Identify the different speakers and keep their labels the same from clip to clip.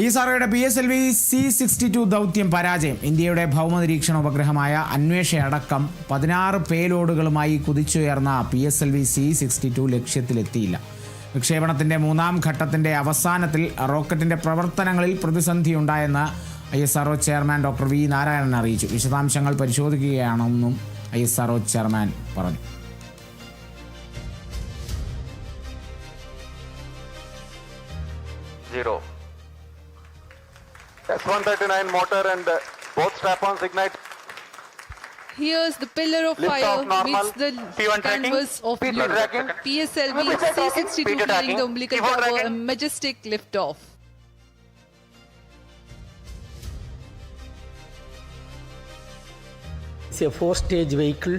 Speaker 1: ISROയുടെ PSLV C-62 ദൗത്യം പരാജയം. ഇന്ത്യയുടെ ഭൗമനിരീക്ഷണ ഉപഗ്രഹമായ അന്വേഷ അടക്കം 16 പേലോഡുകളുമായി കുതിച്ചുയർന്ന PSLV C-62 ലക്ഷ്യത്തിലെത്തിയില്ല. വിക്ഷേപണത്തിൻ്റെ മൂന്നാം ഘട്ടത്തിൻ്റെ അവസാനത്തിൽ റോക്കറ്റിൻ്റെ പ്രവർത്തനങ്ങളിൽ പ്രതിസന്ധിയുണ്ടായെന്ന് ISRO chairman doctor V Narayanan അറിയിച്ചു. വിശദാംശങ്ങൾ പരിശോധിക്കുകയാണെന്നും ISRO ചെയർമാൻ പറഞ്ഞു.
Speaker 2: S139 motor and both strap-ons ignite.
Speaker 3: Here's the pillar of fire meets the canvas of blue. PSLV C-62 clearing the umbilical tower, a majestic lift-off.
Speaker 4: It's a 4-stage vehicle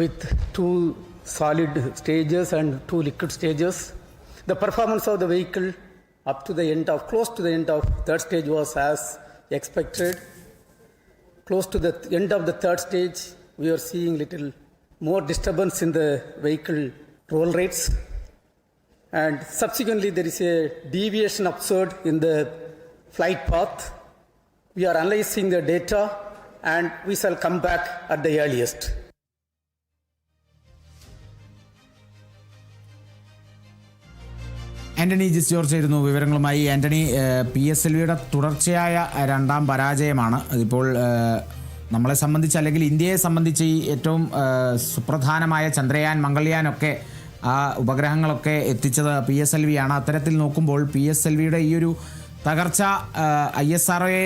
Speaker 4: with 2 solid stages and 2 liquid stages. The performance of the vehicle up to the end of, close to the end of third stage was as expected. Close to the end of the third stage, we are seeing little more disturbance in the vehicle roll rates. And subsequently, there is a deviation observed in the flight path. We are analyzing the data and we shall come back at the earliest.
Speaker 1: Antony Jis George ആയിരുന്നു വിവരങ്ങളുമായി. ആൻ്റണി, PSLVയുടെ തുടർച്ചയായ രണ്ടാം പരാജയമാണ് അതിപ്പോൾ നമ്മളെ സംബന്ധിച്ച്, അല്ലെങ്കിൽ ഇന്ത്യയെ സംബന്ധിച്ച് ഈ ഏറ്റവും സുപ്രധാനമായ ചന്ദ്രയാൻ, മംഗൾയാനൊക്കെ ആ ഉപഗ്രഹങ്ങളൊക്കെ എത്തിച്ചത് PSLV ആണ്. അത്തരത്തിൽ നോക്കുമ്പോൾ PSLVയുടെ ഈ ഒരു തകർച്ച ISROയെ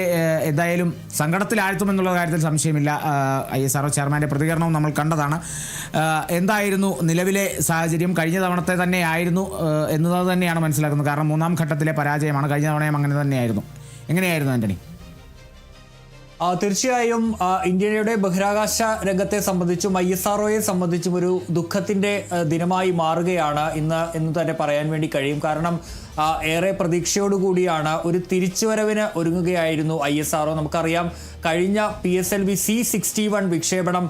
Speaker 1: എന്തായാലും സങ്കടത്തിലാഴ്ത്തുമെന്നുള്ള കാര്യത്തിൽ സംശയമില്ല. ISRO ചെയർമാൻ്റെ പ്രതികരണവും നമ്മൾ കണ്ടതാണ്. എന്തായിരുന്നു നിലവിലെ സാഹചര്യം? കഴിഞ്ഞ തവണത്തെ തന്നെയായിരുന്നു എന്നത് തന്നെയാണ് മനസ്സിലാക്കുന്നത്. കാരണം മൂന്നാം ഘട്ടത്തിലെ പരാജയമാണ്. കഴിഞ്ഞ തവണയും അങ്ങനെ തന്നെയായിരുന്നു. എങ്ങനെയായിരുന്നു ആൻ്റണി?
Speaker 5: തീർച്ചയായും ഇന്ത്യയുടെ ബഹിരാകാശ രംഗത്തെ സംബന്ധിച്ചും ISROയെ സംബന്ധിച്ചും ഒരു ദുഃഖത്തിൻ്റെ ദിനമായി മാറുകയാണ് ഇന്ന് എന്ന് തന്നെ പറയാൻ വേണ്ടി കഴിയും. കാരണം ഏറെ പ്രതീക്ഷയോടുകൂടിയാണ് ഒരു തിരിച്ചുവരവിന് ഒരുങ്ങുകയായിരുന്നു ISRO. നമുക്കറിയാം, കഴിഞ്ഞ PSLV C-61 വിക്ഷേപണം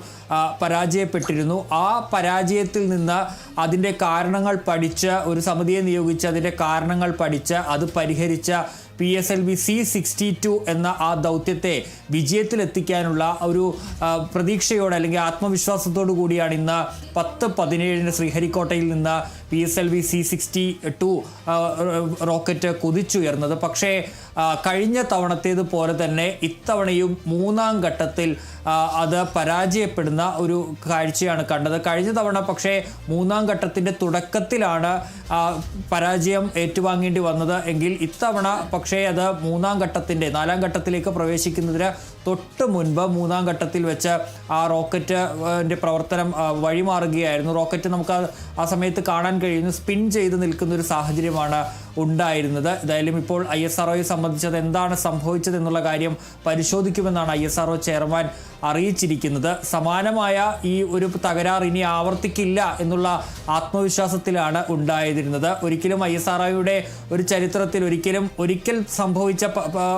Speaker 5: പരാജയപ്പെട്ടിരുന്നു. ആ പരാജയത്തിൽ നിന്ന് അതിൻ്റെ കാരണങ്ങൾ പഠിച്ച് ഒരു സമിതിയെ നിയോഗിച്ച് അതിൻ്റെ കാരണങ്ങൾ പഠിച്ച് അത് പരിഹരിച്ച PSLV C-62 എന്ന ആ ദൗത്യത്തെ വിജയത്തിലെത്തിക്കാനുള്ള ഒരു പ്രതീക്ഷയോടെ അല്ലെങ്കിൽ ആത്മവിശ്വാസത്തോടു കൂടിയാണ് ഇന്ന് 10-17 ശ്രീഹരിക്കോട്ടയിൽ നിന്ന് PSLV C-62 റോക്കറ്റ് കുതിച്ചുയർന്നത്. പക്ഷേ കഴിഞ്ഞ തവണത്തേതുപോലെ തന്നെ ഇത്തവണയും മൂന്നാം ഘട്ടത്തിൽ അത് പരാജയപ്പെടുന്ന ഒരു കാഴ്ചയാണ് കണ്ടത്. കഴിഞ്ഞ തവണ പക്ഷേ മൂന്നാം ഘട്ടത്തിൻ്റെ തുടക്കത്തിലാണ് പരാജയം ഏറ്റുവാങ്ങേണ്ടി വന്നത് എങ്കിൽ ഇത്തവണ പക്ഷേ അത് നാലാം ഘട്ടത്തിലേക്ക് പ്രവേശിക്കുന്നതിന് തൊട്ട് മുൻപ് മൂന്നാം ഘട്ടത്തിൽ വെച്ച് ആ റോക്കറ്റിൻ്റെ പ്രവർത്തനം വഴിമാറുകയായിരുന്നു. റോക്കറ്റ് നമുക്ക് ആ സമയത്ത് കാണാൻ കഴിയുന്നു സ്പിൻ ചെയ്ത് നിൽക്കുന്ന ഒരു സാഹചര്യമാണ് ഉണ്ടായിരുന്നത്. ഏതായാലും ഇപ്പോൾ ISROയെ സംബന്ധിച്ചത് എന്താണ് സംഭവിച്ചത് എന്നുള്ള കാര്യം പരിശോധിക്കുമെന്നാണ് ISRO ചെയർമാൻ അറിയിച്ചിരിക്കുന്നത്. സമാനമായ ഈ ഒരു തകരാർ ഇനി ആവർത്തിക്കില്ല എന്നുള്ള ആത്മവിശ്വാസത്തിലാണ് ഉണ്ടായിരുന്നത്. ഒരിക്കലും ISROയുടെ ഒരു ചരിത്രത്തിൽ ഒരിക്കൽ സംഭവിച്ച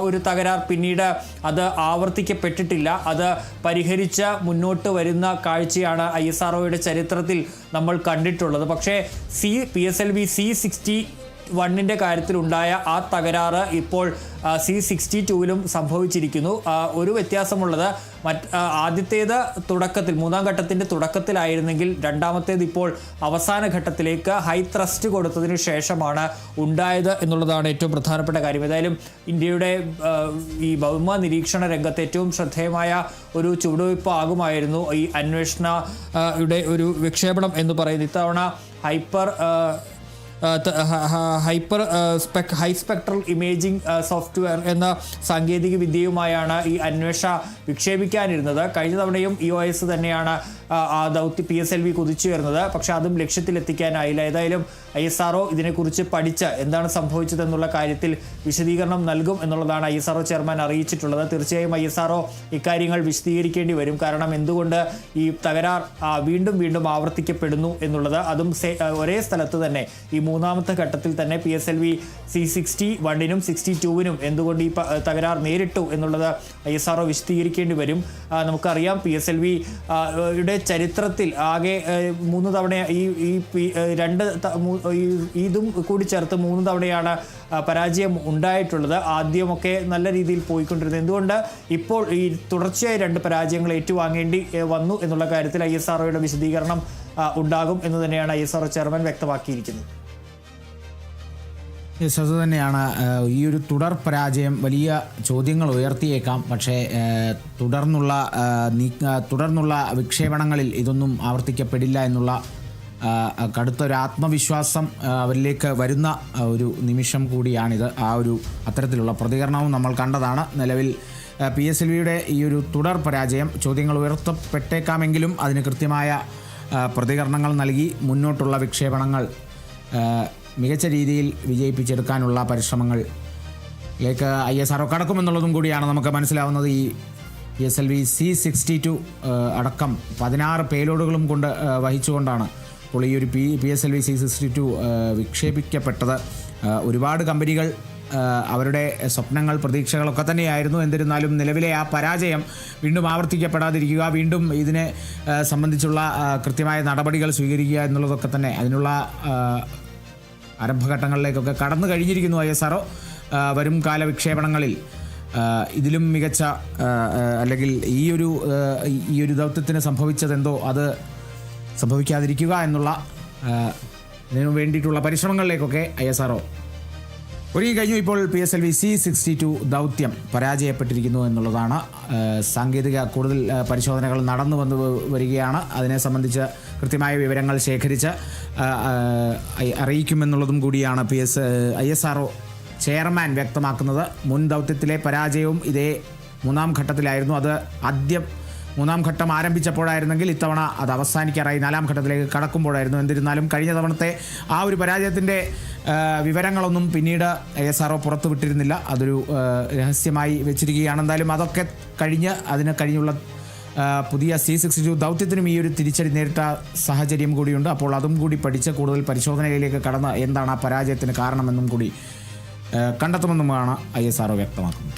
Speaker 5: ഒരു തകരാർ പിന്നീട് അത് ആവർത്തിക്കപ്പെട്ടിട്ടില്ല. അത് പരിഹരിച്ച് മുന്നോട്ട് വരുന്ന കാഴ്ചയാണ് ISROയുടെ ചരിത്രത്തിൽ നമ്മൾ കണ്ടിട്ടുള്ളത്. പക്ഷേ PSLV C-61 കാര്യത്തിലുണ്ടായ ആ തകരാറ് ഇപ്പോൾ C-62 സംഭവിച്ചിരിക്കുന്നു. ഒരു വ്യത്യാസമുള്ളത്, ആദ്യത്തേത് തുടക്കത്തിൽ മൂന്നാം ഘട്ടത്തിൻ്റെ തുടക്കത്തിലായിരുന്നെങ്കിൽ രണ്ടാമത്തേത് ഇപ്പോൾ അവസാന ഘട്ടത്തിലേക്ക് ഹൈ ത്രസ്റ്റ് കൊടുത്തതിന് ശേഷമാണ് ഉണ്ടായത് എന്നുള്ളതാണ് ഏറ്റവും പ്രധാനപ്പെട്ട കാര്യം. ഏതായാലും ഇന്ത്യയുടെ ഈ ഭൗമ നിരീക്ഷണ രംഗത്ത് ഏറ്റവും ശ്രദ്ധേയമായ ഒരു ചുവടുവയ്പ് ആകുമായിരുന്നു ഈ അന്വേഷണയുടെ ഒരു വിക്ഷേപണം എന്ന് പറയുന്നത്. ഇത്തവണ ഹൈ സ്പെക്ട്രൽ ഇമേജിംഗ് സോഫ്റ്റ്വെയർ എന്ന സാങ്കേതിക വിദ്യയുമായാണ് ഈ അന്വേഷ വിക്ഷേപിക്കാനിരുന്നത്. കഴിഞ്ഞ തവണയും EOS തന്നെയാണ് ആ ദൗത്യ PSLV കുതിച്ചുയർന്നത്. പക്ഷെ അതും ലക്ഷ്യത്തിലെത്തിക്കാനായില്ല. ഏതായാലും ISRO ഇതിനെക്കുറിച്ച് പഠിച്ച് എന്താണ് സംഭവിച്ചതെന്നുള്ള കാര്യത്തിൽ വിശദീകരണം നൽകും എന്നുള്ളതാണ് ISRO ചെയർമാൻ അറിയിച്ചിട്ടുള്ളത്. തീർച്ചയായും ISRO ഇക്കാര്യങ്ങൾ വിശദീകരിക്കേണ്ടി വരും. കാരണം എന്തുകൊണ്ട് ഈ തകരാർ വീണ്ടും ആവർത്തിക്കപ്പെടുന്നു എന്നുള്ളത്, അതും ഒരേ സ്ഥലത്ത് തന്നെ ഈ മൂന്നാമത്തെ ഘട്ടത്തിൽ തന്നെ PSLV C-61 62 എന്തുകൊണ്ട് ഈ തകരാർ നേരിട്ടു എന്നുള്ളത് ISRO വിശദീകരിക്കേണ്ടി വരും. നമുക്കറിയാം PSLV യുടെ ചരിത്രത്തിൽ ആകെ 3 തവണ ഈ 2 ഇതും കൂടി ചേർത്ത് 3 തവണയാണ് പരാജയം ഉണ്ടായിട്ടുള്ളത്. ആദ്യമൊക്കെ നല്ല രീതിയിൽ പോയിക്കൊണ്ടിരുന്നത്. എന്തുകൊണ്ട് ഇപ്പോൾ ഈ തുടർച്ചയായി 2 പരാജയങ്ങൾ ഏറ്റുവാങ്ങേണ്ടി വന്നു എന്നുള്ള കാര്യത്തിൽ ISROയുടെ വിശദീകരണം ഉണ്ടാകും എന്ന് തന്നെയാണ് ISRO ചെയർമാൻ വ്യക്തമാക്കിയിരിക്കുന്നത്.
Speaker 1: യെസ്, അത് തന്നെയാണ്. ഈ ഒരു തുടർ പരാജയം വലിയ ചോദ്യങ്ങൾ ഉയർത്തിയേക്കാം. പക്ഷേ തുടർന്നുള്ള വിക്ഷേപണങ്ങളിൽ ഇതൊന്നും ആവർത്തിക്കപ്പെടില്ല എന്നുള്ള കടുത്തൊരു ആത്മവിശ്വാസം അവരിലേക്ക് വരുന്ന ഒരു നിമിഷം കൂടിയാണിത്. ആ ഒരു അത്തരത്തിലുള്ള പ്രതികരണവും നമ്മൾ കണ്ടതാണ്. നിലവിൽ PSLVയുടെ ഈ ഒരു തുടർ പരാജയം ചോദ്യങ്ങൾ ഉയർത്തപ്പെട്ടേക്കാമെങ്കിലും അതിന് കൃത്യമായ പ്രതികരണങ്ങൾ നൽകി മുന്നോട്ടുള്ള വിക്ഷേപണങ്ങൾ മികച്ച രീതിയിൽ വിജയിപ്പിച്ചെടുക്കാനുള്ള പരിശ്രമങ്ങളിലേക്ക് ISRO കടക്കുമെന്നുള്ളതും കൂടിയാണ് നമുക്ക് മനസ്സിലാവുന്നത്. ഈ PSLV C62 അടക്കം 16 പേലോഡുകളും കൊണ്ട് വഹിച്ചുകൊണ്ടാണ് ഇപ്പോൾ ഈ ഒരു PSLV C62 വിക്ഷേപിക്കപ്പെട്ടത്. ഒരുപാട് കമ്പനികൾ അവരുടെ സ്വപ്നങ്ങൾ പ്രതീക്ഷകളൊക്കെ തന്നെയായിരുന്നു. എന്നിരുന്നാലും നിലവിലെ ആ പരാജയം വീണ്ടും ആവർത്തിക്കപ്പെടാതിരിക്കുക, വീണ്ടും ഇതിനെ സംബന്ധിച്ചുള്ള കൃത്യമായ നടപടികൾ സ്വീകരിക്കുക എന്നുള്ളതൊക്കെ തന്നെ അതിനുള്ള ആരംഭഘട്ടങ്ങളിലേക്കൊക്കെ കടന്നു കഴിഞ്ഞിരിക്കുന്നു ISRO. വരും കാല വിക്ഷേപണങ്ങളിൽ ഇതിലും മികച്ച അല്ലെങ്കിൽ ഈ ഒരു ദൗത്യത്തിന് സംഭവിച്ചതെന്തോ അത് സംഭവിക്കാതിരിക്കുക എന്നുള്ള ഇതിനു വേണ്ടിയിട്ടുള്ള പരിശ്രമങ്ങളിലേക്കൊക്കെ ISRO ഒരുങ്ങി കഴിഞ്ഞു. ഇപ്പോൾ PSLV C62 ദൗത്യം പരാജയപ്പെട്ടിരിക്കുന്നു എന്നുള്ളതാണ്. സാങ്കേതിക കൂടുതൽ പരിശോധനകൾ നടന്നു വരികയാണ്. അതിനെ സംബന്ധിച്ച് കൃത്യമായ വിവരങ്ങൾ ശേഖരിച്ച് അറിയിക്കുമെന്നുള്ളതും കൂടിയാണ് ISRO ചെയർമാൻ വ്യക്തമാക്കുന്നത്. മുൻ ദൗത്യത്തിലെ പരാജയവും ഇതേ 3ാം ഘട്ടത്തിലായിരുന്നു. അത് ആദ്യം 3ാം ഘട്ടം ആരംഭിച്ചപ്പോഴായിരുന്നെങ്കിൽ ഇത്തവണ അത് അവസാനിക്കാറായി 4ാം ഘട്ടത്തിലേക്ക് കടക്കുമ്പോഴായിരുന്നു. എന്നിരുന്നാലും കഴിഞ്ഞ തവണത്തെ ആ ഒരു പരാജയത്തിൻ്റെ വിവരങ്ങളൊന്നും പിന്നീട് ISRO പുറത്തുവിട്ടിരുന്നില്ല. അതൊരു രഹസ്യമായി വെച്ചിരിക്കുകയാണ്. എന്തായാലും അതൊക്കെ കഴിഞ്ഞുള്ള പുതിയ C62 ദൗത്യത്തിനും ഈ ഒരു തിരിച്ചടി നേരിട്ട സാഹചര്യം കൂടിയുണ്ട്. അപ്പോൾ അതും കൂടി പഠിച്ച് കൂടുതൽ പരിശോധനയിലേക്ക് കടന്ന് എന്താണ് ആ പരാജയത്തിന് കാരണമെന്നും കൂടി കണ്ടെത്തുമെന്നുമാണ് ISRO വ്യക്തമാക്കുന്നത്.